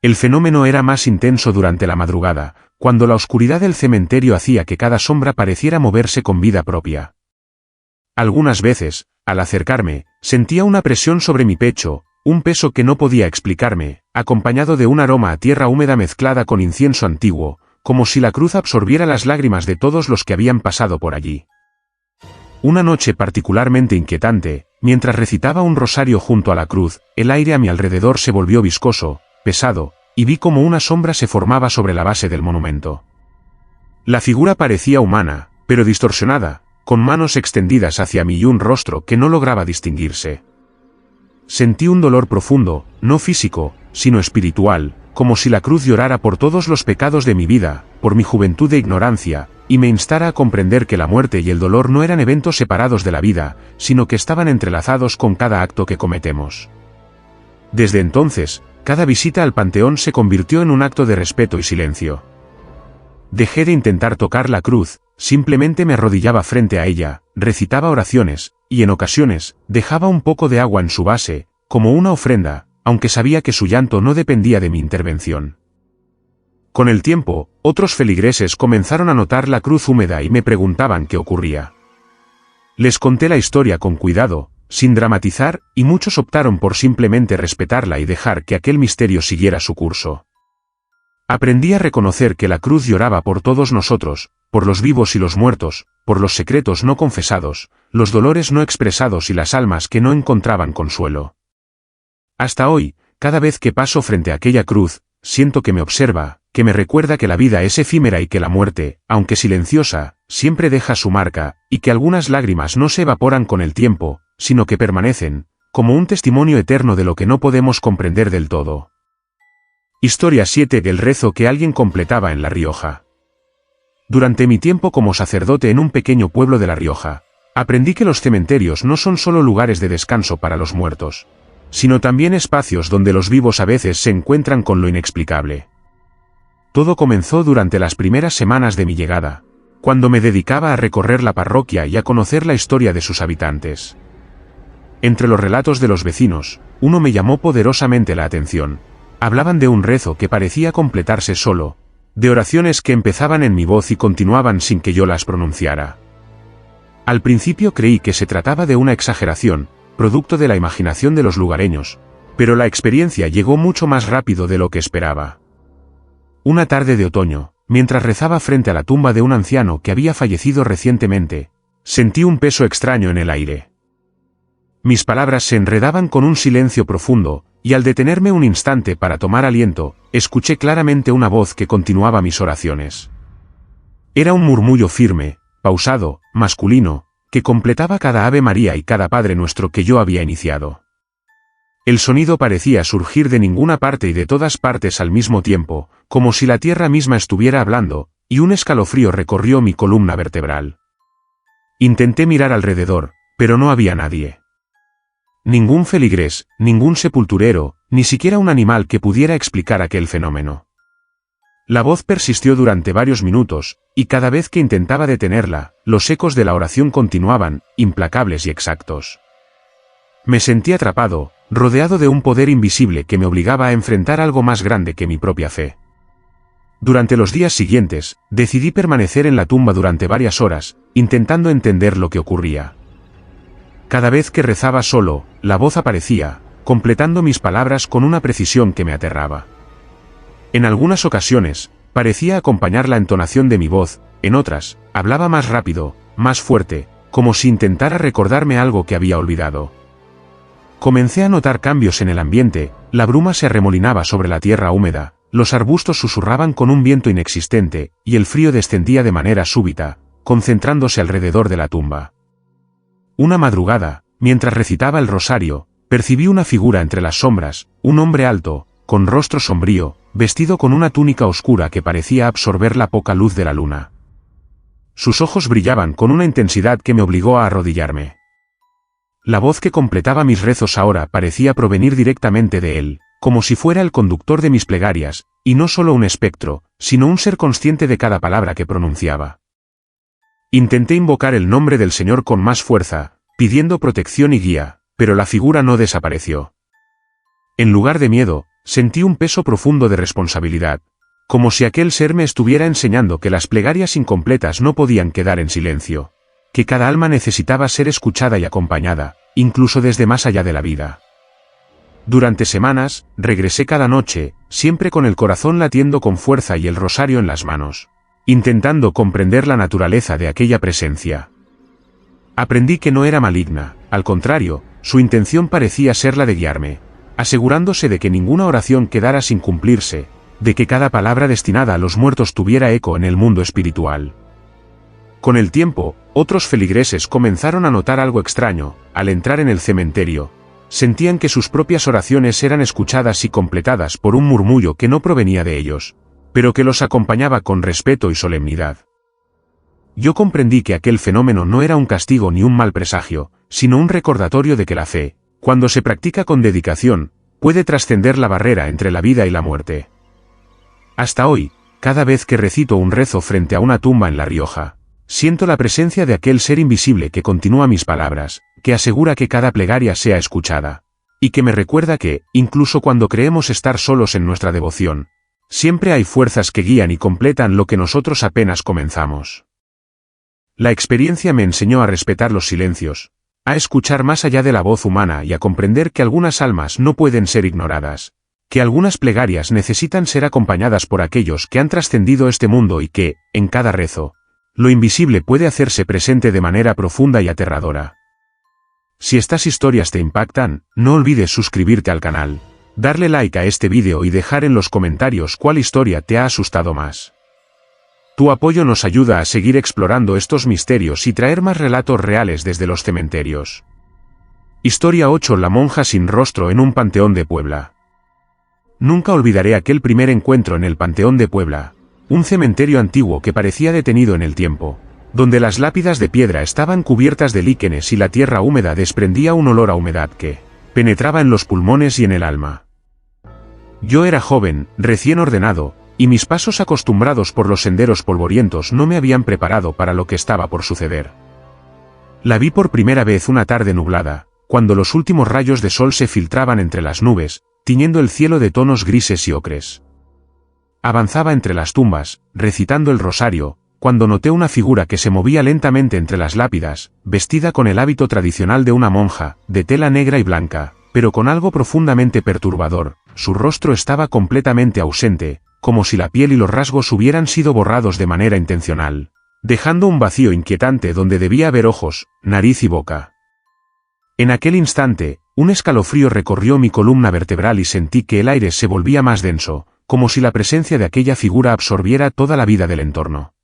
El fenómeno era más intenso durante la madrugada, cuando la oscuridad del cementerio hacía que cada sombra pareciera moverse con vida propia. Algunas veces, al acercarme, sentía una presión sobre mi pecho, un peso que no podía explicarme, acompañado de un aroma a tierra húmeda mezclada con incienso antiguo, como si la cruz absorbiera las lágrimas de todos los que habían pasado por allí. Una noche particularmente inquietante, mientras recitaba un rosario junto a la cruz, el aire a mi alrededor se volvió viscoso, pesado, y vi como una sombra se formaba sobre la base del monumento. La figura parecía humana, pero distorsionada, con manos extendidas hacia mí y un rostro que no lograba distinguirse. Sentí un dolor profundo, no físico, sino espiritual, como si la cruz llorara por todos los pecados de mi vida, por mi juventud de ignorancia, y me instara a comprender que la muerte y el dolor no eran eventos separados de la vida, sino que estaban entrelazados con cada acto que cometemos. Desde entonces, cada visita al panteón se convirtió en un acto de respeto y silencio. Dejé de intentar tocar la cruz, simplemente me arrodillaba frente a ella, recitaba oraciones, y en ocasiones, dejaba un poco de agua en su base, como una ofrenda, aunque sabía que su llanto no dependía de mi intervención. Con el tiempo, otros feligreses comenzaron a notar la cruz húmeda y me preguntaban qué ocurría. Les conté la historia con cuidado, sin dramatizar, y muchos optaron por simplemente respetarla y dejar que aquel misterio siguiera su curso. Aprendí a reconocer que la cruz lloraba por todos nosotros, por los vivos y los muertos, por los secretos no confesados, los dolores no expresados y las almas que no encontraban consuelo. Hasta hoy, cada vez que paso frente a aquella cruz, siento que me observa, que me recuerda que la vida es efímera y que la muerte, aunque silenciosa, siempre deja su marca, y que algunas lágrimas no se evaporan con el tiempo, sino que permanecen, como un testimonio eterno de lo que no podemos comprender del todo. Historia 7 del rezo que alguien completaba en La Rioja. Durante mi tiempo como sacerdote en un pequeño pueblo de La Rioja, aprendí que los cementerios no son solo lugares de descanso para los muertos, sino también espacios donde los vivos a veces se encuentran con lo inexplicable. Todo comenzó durante las primeras semanas de mi llegada, cuando me dedicaba a recorrer la parroquia y a conocer la historia de sus habitantes. Entre los relatos de los vecinos, uno me llamó poderosamente la atención. Hablaban de un rezo que parecía completarse solo, de oraciones que empezaban en mi voz y continuaban sin que yo las pronunciara. Al principio creí que se trataba de una exageración, producto de la imaginación de los lugareños, pero la experiencia llegó mucho más rápido de lo que esperaba. Una tarde de otoño, mientras rezaba frente a la tumba de un anciano que había fallecido recientemente, sentí un peso extraño en el aire. Mis palabras se enredaban con un silencio profundo, y al detenerme un instante para tomar aliento, escuché claramente una voz que continuaba mis oraciones. Era un murmullo firme, pausado, masculino, que completaba cada Ave María y cada Padre Nuestro que yo había iniciado. El sonido parecía surgir de ninguna parte y de todas partes al mismo tiempo, como si la tierra misma estuviera hablando, y un escalofrío recorrió mi columna vertebral. Intenté mirar alrededor, pero no había nadie. Ningún feligrés, ningún sepulturero, ni siquiera un animal que pudiera explicar aquel fenómeno. La voz persistió durante varios minutos, y cada vez que intentaba detenerla, los ecos de la oración continuaban, implacables y exactos. Me sentí atrapado, rodeado de un poder invisible que me obligaba a enfrentar algo más grande que mi propia fe. Durante los días siguientes, decidí permanecer en la tumba durante varias horas, intentando entender lo que ocurría. Cada vez que rezaba solo, la voz aparecía, completando mis palabras con una precisión que me aterraba. En algunas ocasiones, parecía acompañar la entonación de mi voz, en otras, hablaba más rápido, más fuerte, como si intentara recordarme algo que había olvidado. Comencé a notar cambios en el ambiente, la bruma se arremolinaba sobre la tierra húmeda, los arbustos susurraban con un viento inexistente, y el frío descendía de manera súbita, concentrándose alrededor de la tumba. Una madrugada, mientras recitaba el rosario, percibí una figura entre las sombras, un hombre alto, con rostro sombrío, vestido con una túnica oscura que parecía absorber la poca luz de la luna. Sus ojos brillaban con una intensidad que me obligó a arrodillarme. La voz que completaba mis rezos ahora parecía provenir directamente de él, como si fuera el conductor de mis plegarias, y no solo un espectro, sino un ser consciente de cada palabra que pronunciaba. Intenté invocar el nombre del Señor con más fuerza, pidiendo protección y guía, pero la figura no desapareció. En lugar de miedo, sentí un peso profundo de responsabilidad, como si aquel ser me estuviera enseñando que las plegarias incompletas no podían quedar en silencio, que cada alma necesitaba ser escuchada y acompañada, incluso desde más allá de la vida. Durante semanas, regresé cada noche, siempre con el corazón latiendo con fuerza y el rosario en las manos, intentando comprender la naturaleza de aquella presencia. Aprendí que no era maligna, al contrario, su intención parecía ser la de guiarme, asegurándose de que ninguna oración quedara sin cumplirse, de que cada palabra destinada a los muertos tuviera eco en el mundo espiritual. Con el tiempo, otros feligreses comenzaron a notar algo extraño. Al entrar en el cementerio, sentían que sus propias oraciones eran escuchadas y completadas por un murmullo que no provenía de ellos, pero que los acompañaba con respeto y solemnidad. Yo comprendí que aquel fenómeno no era un castigo ni un mal presagio, sino un recordatorio de que la fe, cuando se practica con dedicación, puede trascender la barrera entre la vida y la muerte. Hasta hoy, cada vez que recito un rezo frente a una tumba en La Rioja, siento la presencia de aquel ser invisible que continúa mis palabras, que asegura que cada plegaria sea escuchada, y que me recuerda que, incluso cuando creemos estar solos en nuestra devoción, siempre hay fuerzas que guían y completan lo que nosotros apenas comenzamos. La experiencia me enseñó a respetar los silencios, a escuchar más allá de la voz humana y a comprender que algunas almas no pueden ser ignoradas, que algunas plegarias necesitan ser acompañadas por aquellos que han trascendido este mundo y que, en cada rezo, lo invisible puede hacerse presente de manera profunda y aterradora. Si estas historias te impactan, no olvides suscribirte al canal, darle like a este vídeo y dejar en los comentarios cuál historia te ha asustado más. Tu apoyo nos ayuda a seguir explorando estos misterios y traer más relatos reales desde los cementerios. Historia 8: La monja sin rostro en un panteón de Puebla. Nunca olvidaré aquel primer encuentro en el Panteón de Puebla, un cementerio antiguo que parecía detenido en el tiempo, donde las lápidas de piedra estaban cubiertas de líquenes y la tierra húmeda desprendía un olor a humedad que penetraba en los pulmones y en el alma. Yo era joven, recién ordenado, y mis pasos acostumbrados por los senderos polvorientos no me habían preparado para lo que estaba por suceder. La vi por primera vez una tarde nublada, cuando los últimos rayos de sol se filtraban entre las nubes, tiñendo el cielo de tonos grises y ocres. Avanzaba entre las tumbas, recitando el rosario, cuando noté una figura que se movía lentamente entre las lápidas, vestida con el hábito tradicional de una monja, de tela negra y blanca, pero con algo profundamente perturbador. Su rostro estaba completamente ausente, como si la piel y los rasgos hubieran sido borrados de manera intencional, dejando un vacío inquietante donde debía haber ojos, nariz y boca. En aquel instante, un escalofrío recorrió mi columna vertebral y sentí que el aire se volvía más denso, como si la presencia de aquella figura absorbiera toda la vida del entorno.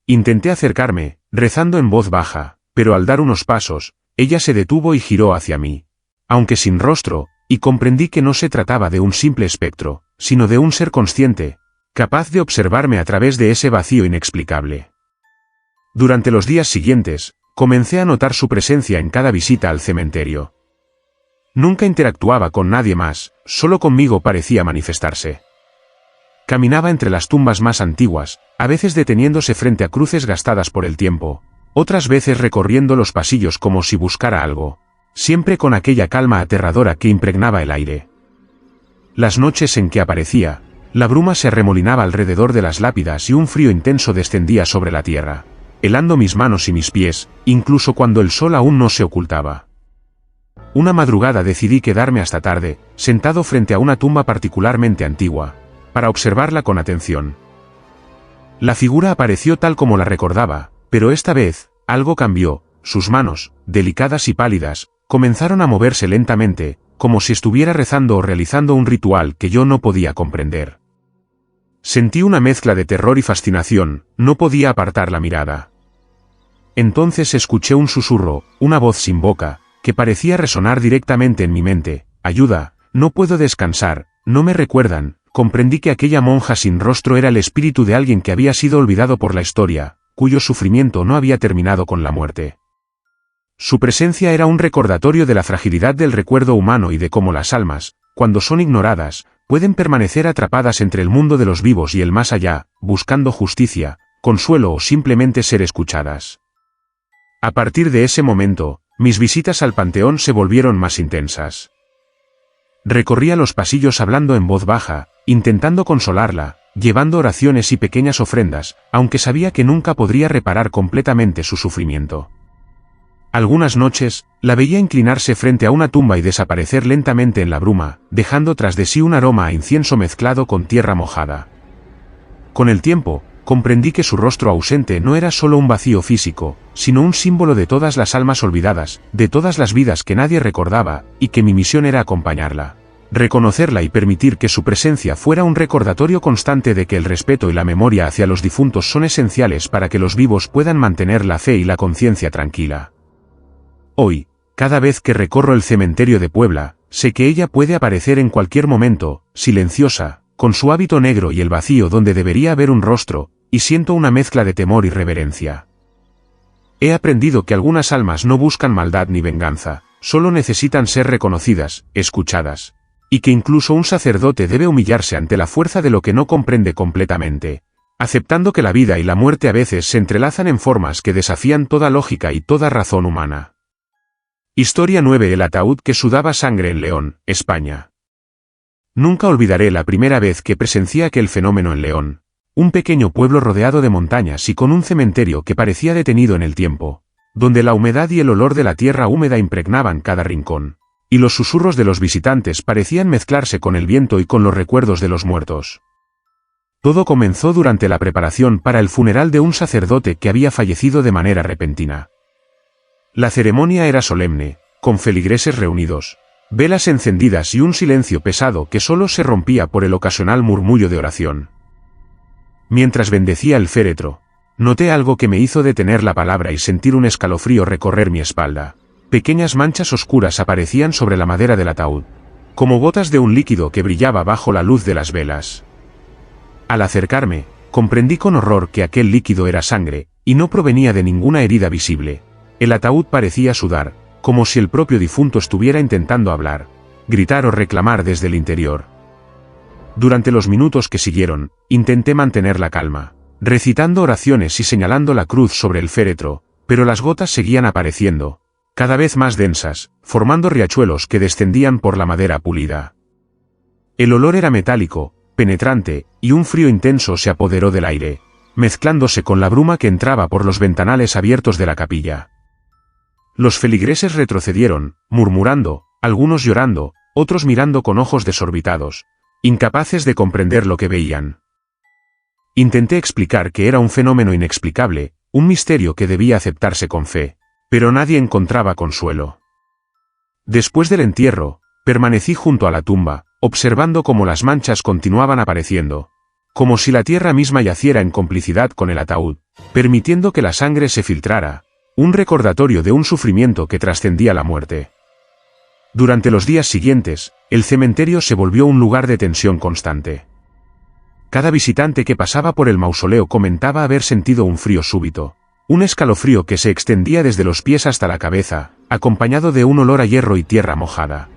Intenté acercarme, rezando en voz baja, pero al dar unos pasos, ella se detuvo y giró hacia mí, aunque sin rostro, y comprendí que no se trataba de un simple espectro, sino de un ser consciente, capaz de observarme a través de ese vacío inexplicable. Durante los días siguientes, comencé a notar su presencia en cada visita al cementerio. Nunca interactuaba con nadie más, solo conmigo parecía manifestarse. Caminaba entre las tumbas más antiguas, a veces deteniéndose frente a cruces gastadas por el tiempo, otras veces recorriendo los pasillos como si buscara algo, siempre con aquella calma aterradora que impregnaba el aire. Las noches en que aparecía, la bruma se arremolinaba alrededor de las lápidas y un frío intenso descendía sobre la tierra, helando mis manos y mis pies, incluso cuando el sol aún no se ocultaba. Una madrugada decidí quedarme hasta tarde, sentado frente a una tumba particularmente antigua, para observarla con atención. La figura apareció tal como la recordaba, pero esta vez, algo cambió. Sus manos, delicadas y pálidas, comenzaron a moverse lentamente, como si estuviera rezando o realizando un ritual que yo no podía comprender. Sentí una mezcla de terror y fascinación, no podía apartar la mirada. Entonces escuché un susurro, una voz sin boca, que parecía resonar directamente en mi mente: ayuda, no puedo descansar, no me recuerdan. Comprendí que aquella monja sin rostro era el espíritu de alguien que había sido olvidado por la historia, cuyo sufrimiento no había terminado con la muerte. Su presencia era un recordatorio de la fragilidad del recuerdo humano y de cómo las almas, cuando son ignoradas, pueden permanecer atrapadas entre el mundo de los vivos y el más allá, buscando justicia, consuelo o simplemente ser escuchadas. A partir de ese momento, mis visitas al panteón se volvieron más intensas. Recorría los pasillos hablando en voz baja, intentando consolarla, llevando oraciones y pequeñas ofrendas, aunque sabía que nunca podría reparar completamente su sufrimiento. Algunas noches, la veía inclinarse frente a una tumba y desaparecer lentamente en la bruma, dejando tras de sí un aroma a incienso mezclado con tierra mojada. Con el tiempo, comprendí que su rostro ausente no era solo un vacío físico, sino un símbolo de todas las almas olvidadas, de todas las vidas que nadie recordaba, y que mi misión era acompañarla. Reconocerla y permitir que su presencia fuera un recordatorio constante de que el respeto y la memoria hacia los difuntos son esenciales para que los vivos puedan mantener la fe y la conciencia tranquila. Hoy, cada vez que recorro el cementerio de Puebla, sé que ella puede aparecer en cualquier momento, silenciosa, con su hábito negro y el vacío donde debería haber un rostro, y siento una mezcla de temor y reverencia. He aprendido que algunas almas no buscan maldad ni venganza, solo necesitan ser reconocidas, escuchadas. Y que incluso un sacerdote debe humillarse ante la fuerza de lo que no comprende completamente, aceptando que la vida y la muerte a veces se entrelazan en formas que desafían toda lógica y toda razón humana. Historia 9. El ataúd que sudaba sangre en León, España. Nunca olvidaré la primera vez que presencié aquel fenómeno en León, un pequeño pueblo rodeado de montañas y con un cementerio que parecía detenido en el tiempo, donde la humedad y el olor de la tierra húmeda impregnaban cada rincón. Y los susurros de los visitantes parecían mezclarse con el viento y con los recuerdos de los muertos. Todo comenzó durante la preparación para el funeral de un sacerdote que había fallecido de manera repentina. La ceremonia era solemne, con feligreses reunidos, velas encendidas y un silencio pesado que solo se rompía por el ocasional murmullo de oración. Mientras bendecía el féretro, noté algo que me hizo detener la palabra y sentir un escalofrío recorrer mi espalda. Pequeñas manchas oscuras aparecían sobre la madera del ataúd, como gotas de un líquido que brillaba bajo la luz de las velas. Al acercarme, comprendí con horror que aquel líquido era sangre, y no provenía de ninguna herida visible. El ataúd parecía sudar, como si el propio difunto estuviera intentando hablar, gritar o reclamar desde el interior. Durante los minutos que siguieron, intenté mantener la calma, recitando oraciones y señalando la cruz sobre el féretro, pero las gotas seguían apareciendo, cada vez más densas, formando riachuelos que descendían por la madera pulida. El olor era metálico, penetrante, y un frío intenso se apoderó del aire, mezclándose con la bruma que entraba por los ventanales abiertos de la capilla. Los feligreses retrocedieron, murmurando, algunos llorando, otros mirando con ojos desorbitados, incapaces de comprender lo que veían. Intenté explicar que era un fenómeno inexplicable, un misterio que debía aceptarse con fe. Pero nadie encontraba consuelo. Después del entierro, permanecí junto a la tumba, observando cómo las manchas continuaban apareciendo, como si la tierra misma yaciera en complicidad con el ataúd, permitiendo que la sangre se filtrara, un recordatorio de un sufrimiento que trascendía la muerte. Durante los días siguientes, el cementerio se volvió un lugar de tensión constante. Cada visitante que pasaba por el mausoleo comentaba haber sentido un frío súbito. Un escalofrío que se extendía desde los pies hasta la cabeza, acompañado de un olor a hierro y tierra mojada.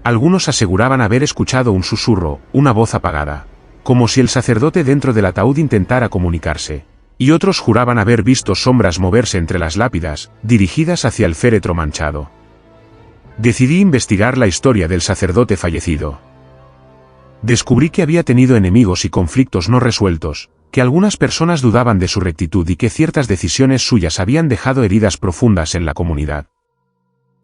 Algunos aseguraban haber escuchado un susurro, una voz apagada, como si el sacerdote dentro del ataúd intentara comunicarse, y otros juraban haber visto sombras moverse entre las lápidas, dirigidas hacia el féretro manchado. Decidí investigar la historia del sacerdote fallecido. Descubrí que había tenido enemigos y conflictos no resueltos, que algunas personas dudaban de su rectitud y que ciertas decisiones suyas habían dejado heridas profundas en la comunidad.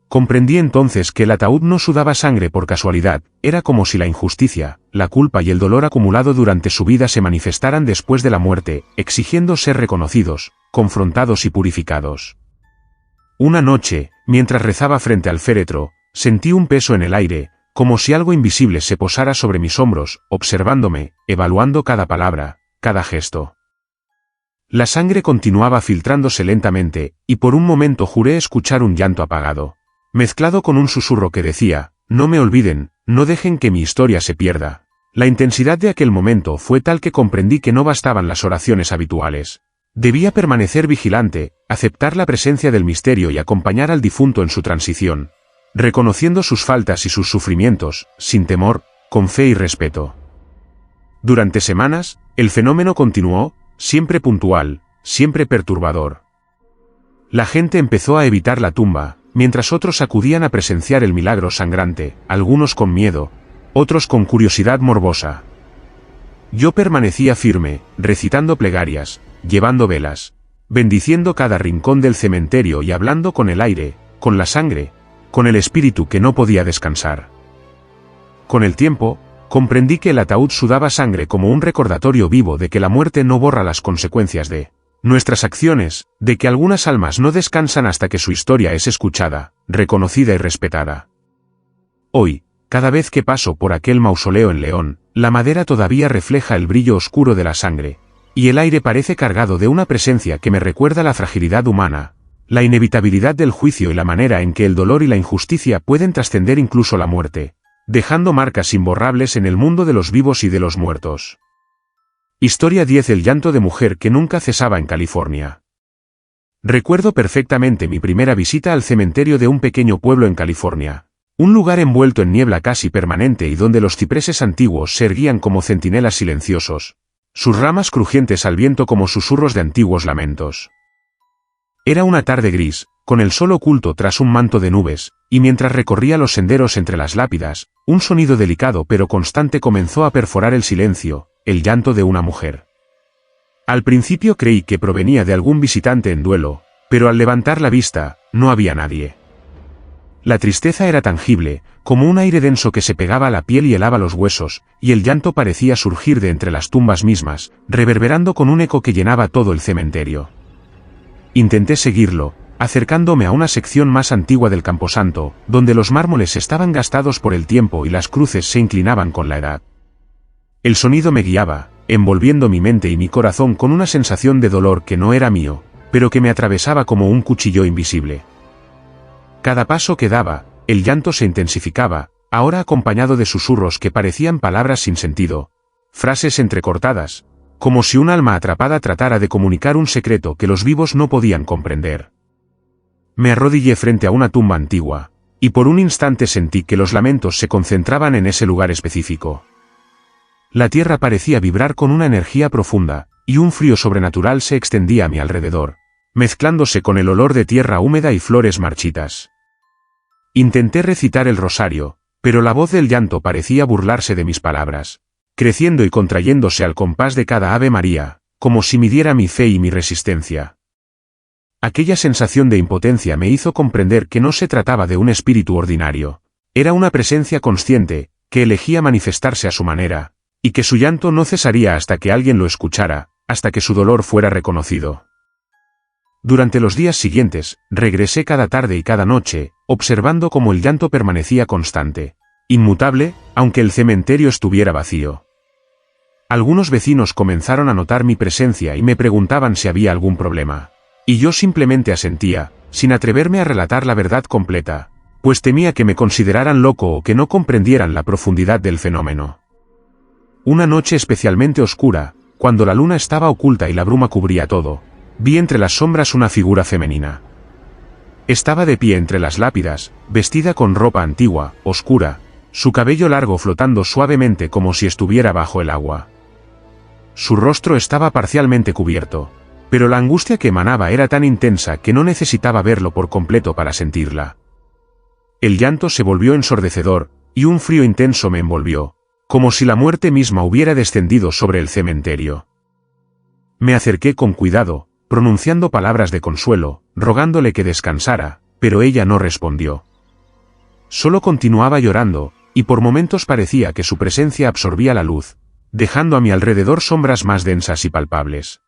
Comprendí entonces que el ataúd no sudaba sangre por casualidad, era como si la injusticia, la culpa y el dolor acumulado durante su vida se manifestaran después de la muerte, exigiendo ser reconocidos, confrontados y purificados. Una noche, mientras rezaba frente al féretro, sentí un peso en el aire, como si algo invisible se posara sobre mis hombros, observándome, evaluando cada palabra, cada gesto. La sangre continuaba filtrándose lentamente, y por un momento juré escuchar un llanto apagado, mezclado con un susurro que decía, no me olviden, no dejen que mi historia se pierda. La intensidad de aquel momento fue tal que comprendí que no bastaban las oraciones habituales. Debía permanecer vigilante, aceptar la presencia del misterio y acompañar al difunto en su transición, reconociendo sus faltas y sus sufrimientos, sin temor, con fe y respeto. Durante semanas, el fenómeno continuó, siempre puntual, siempre perturbador. La gente empezó a evitar la tumba, mientras otros acudían a presenciar el milagro sangrante, algunos con miedo, otros con curiosidad morbosa. Yo permanecía firme, recitando plegarias, llevando velas, bendiciendo cada rincón del cementerio y hablando con el aire, con la sangre, con el espíritu que no podía descansar. Con el tiempo, comprendí que el ataúd sudaba sangre como un recordatorio vivo de que la muerte no borra las consecuencias de nuestras acciones, de que algunas almas no descansan hasta que su historia es escuchada, reconocida y respetada. Hoy, cada vez que paso por aquel mausoleo en León, la madera todavía refleja el brillo oscuro de la sangre, y el aire parece cargado de una presencia que me recuerda la fragilidad humana, la inevitabilidad del juicio y la manera en que el dolor y la injusticia pueden trascender incluso la muerte, dejando marcas imborrables en el mundo de los vivos y de los muertos. Historia 10. El llanto de mujer que nunca cesaba en California. Recuerdo perfectamente mi primera visita al cementerio de un pequeño pueblo en California. Un lugar envuelto en niebla casi permanente y donde los cipreses antiguos se erguían como centinelas silenciosos, sus ramas crujientes al viento como susurros de antiguos lamentos. Era una tarde gris, con el sol oculto tras un manto de nubes, y mientras recorría los senderos entre las lápidas, un sonido delicado pero constante comenzó a perforar el silencio, el llanto de una mujer. Al principio creí que provenía de algún visitante en duelo, pero al levantar la vista, no había nadie. La tristeza era tangible, como un aire denso que se pegaba a la piel y helaba los huesos, y el llanto parecía surgir de entre las tumbas mismas, reverberando con un eco que llenaba todo el cementerio. Intenté seguirlo, acercándome a una sección más antigua del camposanto, donde los mármoles estaban gastados por el tiempo y las cruces se inclinaban con la edad. El sonido me guiaba, envolviendo mi mente y mi corazón con una sensación de dolor que no era mío, pero que me atravesaba como un cuchillo invisible. Cada paso que daba, el llanto se intensificaba, ahora acompañado de susurros que parecían palabras sin sentido, frases entrecortadas, como si un alma atrapada tratara de comunicar un secreto que los vivos no podían comprender. Me arrodillé frente a una tumba antigua, y por un instante sentí que los lamentos se concentraban en ese lugar específico. La tierra parecía vibrar con una energía profunda, y un frío sobrenatural se extendía a mi alrededor, mezclándose con el olor de tierra húmeda y flores marchitas. Intenté recitar el rosario, pero la voz del llanto parecía burlarse de mis palabras, creciendo y contrayéndose al compás de cada Ave María, como si midiera mi fe y mi resistencia. Aquella sensación de impotencia me hizo comprender que no se trataba de un espíritu ordinario, era una presencia consciente, que elegía manifestarse a su manera, y que su llanto no cesaría hasta que alguien lo escuchara, hasta que su dolor fuera reconocido. Durante los días siguientes, regresé cada tarde y cada noche, observando cómo el llanto permanecía constante, inmutable, aunque el cementerio estuviera vacío. Algunos vecinos comenzaron a notar mi presencia y me preguntaban si había algún problema. Y yo simplemente asentía, sin atreverme a relatar la verdad completa, pues temía que me consideraran loco o que no comprendieran la profundidad del fenómeno. Una noche especialmente oscura, cuando la luna estaba oculta y la bruma cubría todo, vi entre las sombras una figura femenina. Estaba de pie entre las lápidas, vestida con ropa antigua, oscura, su cabello largo flotando suavemente como si estuviera bajo el agua. Su rostro estaba parcialmente cubierto, pero la angustia que emanaba era tan intensa que no necesitaba verlo por completo para sentirla. El llanto se volvió ensordecedor, y un frío intenso me envolvió, como si la muerte misma hubiera descendido sobre el cementerio. Me acerqué con cuidado, pronunciando palabras de consuelo, rogándole que descansara, pero ella no respondió. Solo continuaba llorando, y por momentos parecía que su presencia absorbía la luz, dejando a mi alrededor sombras más densas y palpables.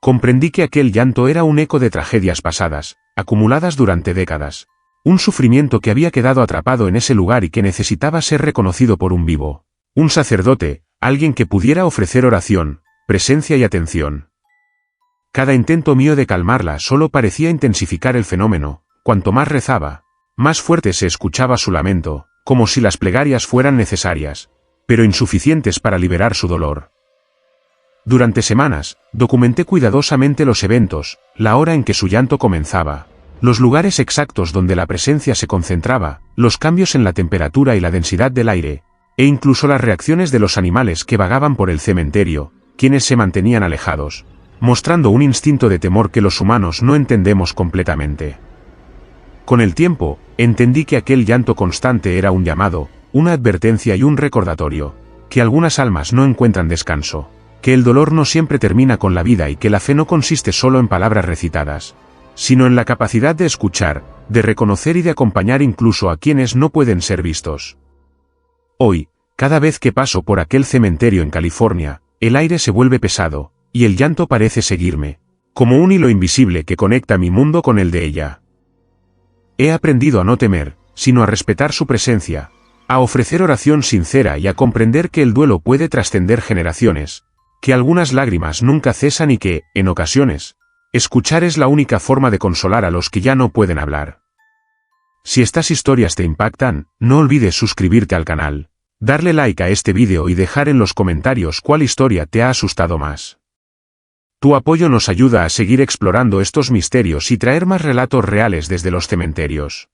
Comprendí que aquel llanto era un eco de tragedias pasadas, acumuladas durante décadas, un sufrimiento que había quedado atrapado en ese lugar y que necesitaba ser reconocido por un vivo, un sacerdote, alguien que pudiera ofrecer oración, presencia y atención. Cada intento mío de calmarla solo parecía intensificar el fenómeno, cuanto más rezaba, más fuerte se escuchaba su lamento, como si las plegarias fueran necesarias, pero insuficientes para liberar su dolor. Durante semanas, documenté cuidadosamente los eventos, la hora en que su llanto comenzaba, los lugares exactos donde la presencia se concentraba, los cambios en la temperatura y la densidad del aire, e incluso las reacciones de los animales que vagaban por el cementerio, quienes se mantenían alejados, mostrando un instinto de temor que los humanos no entendemos completamente. Con el tiempo, entendí que aquel llanto constante era un llamado, una advertencia y un recordatorio, que algunas almas no encuentran descanso, que el dolor no siempre termina con la vida y que la fe no consiste solo en palabras recitadas, sino en la capacidad de escuchar, de reconocer y de acompañar incluso a quienes no pueden ser vistos. Hoy, cada vez que paso por aquel cementerio en California, el aire se vuelve pesado, y el llanto parece seguirme, como un hilo invisible que conecta mi mundo con el de ella. He aprendido a no temer, sino a respetar su presencia, a ofrecer oración sincera y a comprender que el duelo puede trascender generaciones, que algunas lágrimas nunca cesan y que, en ocasiones, escuchar es la única forma de consolar a los que ya no pueden hablar. Si estas historias te impactan, no olvides suscribirte al canal, darle like a este vídeo y dejar en los comentarios cuál historia te ha asustado más. Tu apoyo nos ayuda a seguir explorando estos misterios y traer más relatos reales desde los cementerios.